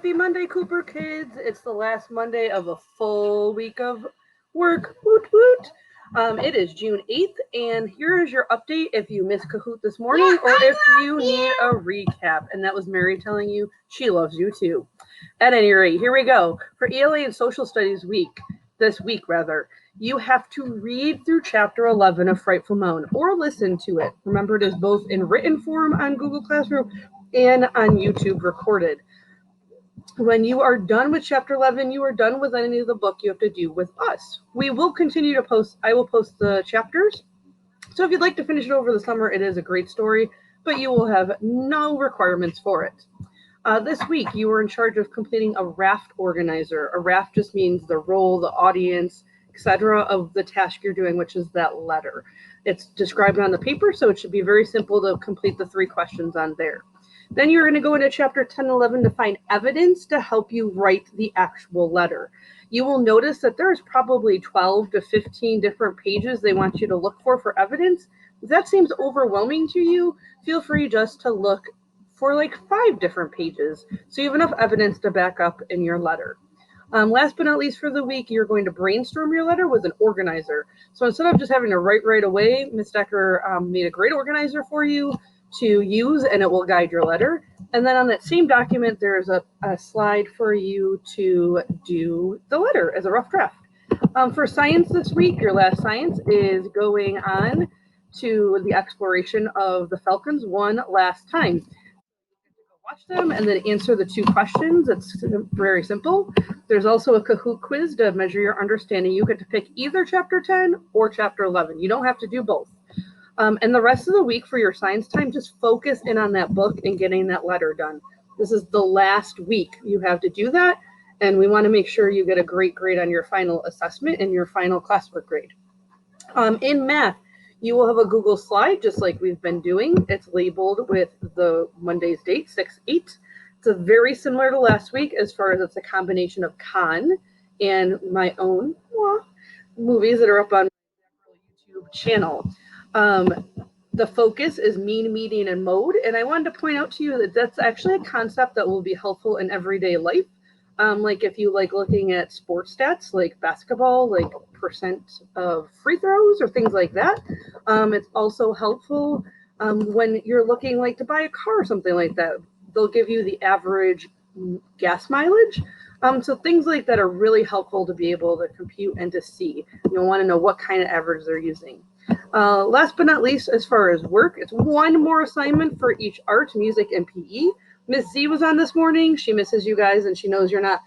Happy Monday, Cooper kids. It's the last Monday of a full week of work. Woot woot. It is June 8th, and here is your update if you missed Kahoot this morning or if you need a recap. And that was Mary telling you she loves you too. At any rate, here we go. For ELA and Social Studies this week, you have to read through Chapter 11 of Frightful Moan or listen to it. Remember, it is both in written form on Google Classroom and on YouTube recorded. When you are done with Chapter 11, you are done with any of the book you have to do with us. We will continue to post. I will post the chapters. So if you'd like to finish it over the summer, it is a great story, but you will have no requirements for it. This week, you are in charge of completing a raft organizer. A raft just means the role, the audience, etc. of the task you're doing, which is that letter. It's described on the paper, so it should be very simple to complete the 3 questions on there. Then you're going to go into Chapter 10 and 11 to find evidence to help you write the actual letter. You will notice that there's probably 12 to 15 different pages they want you to look for evidence. If that seems overwhelming to you, feel free just to look for like 5 different pages so you have enough evidence to back up in your letter. Last but not least for the week, you're going to brainstorm your letter with an organizer. So instead of just having to write right away, Ms. Decker made a great organizer for you to use, and it will guide your letter. And then on that same document, there's a slide for you to do the letter as a rough draft. For science this week, your last science is going on to the exploration of the Falcons one last time. Watch them and then answer the 2 questions. It's very simple. There's also a Kahoot quiz to measure your understanding. You get to pick either Chapter 10 or Chapter 11. You don't have to do both. And the rest of the week for your science time, just focus in on that book and getting that letter done. This is the last week you have to do that, and we want to make sure you get a great grade on your final assessment and your final classwork grade. In math, you will have a Google slide just like we've been doing. It's labeled with the Monday's date, 6/8. It's very similar to last week as far as it's a combination of Khan and my own movies that are up on my YouTube channel. The focus is mean, median, and mode. And I wanted to point out to you that that's actually a concept that will be helpful in everyday life. Like if you like looking at sports stats, like basketball, like percent of free throws or things like that. It's also helpful when you're looking like to buy a car or something like that. They'll give you the average gas mileage. So things like that are really helpful to be able to compute and to see. You'll want to know what kind of average they're using. Last but not least, as far as work, it's 1 more assignment for each art, music, and PE. Miss Z was on this morning. She misses you guys, and she knows you're not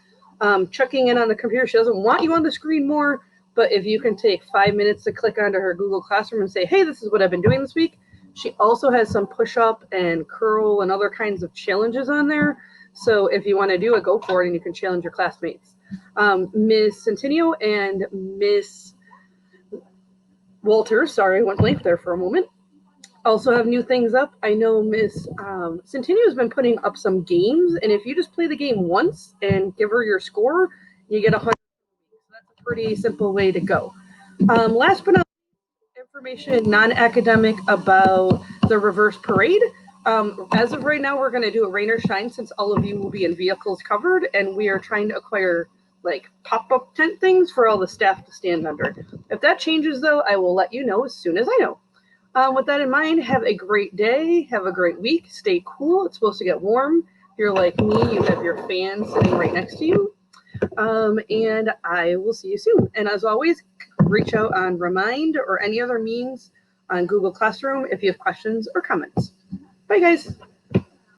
checking in on the computer. She doesn't want you on the screen more, but if you can take 5 minutes to click onto her Google Classroom and say, hey, this is what I've been doing this week. She also has some push-up and curl and other kinds of challenges on there. So if you want to do it, go for it, and you can challenge your classmates. Ms. Centennial and Miss Walters, sorry, I went blank there for a moment, also have new things up. I know Miss Centennial has been putting up some games, and if you just play the game once and give her your score, you get 100. So that's a pretty simple way to go. Last but not least, information non-academic about the reverse parade. As of right now, we're going to do a rain or shine since all of you will be in vehicles covered, and we are trying to acquire like pop-up tent things for all the staff to stand under. If that changes, though, I will let you know as soon as I know. With that in mind, have a great day. Have a great week. Stay cool. It's supposed to get warm. If you're like me, you have your fan sitting right next to you. And I will see you soon. And as always, reach out on Remind or any other means on Google Classroom if you have questions or comments. Bye, guys.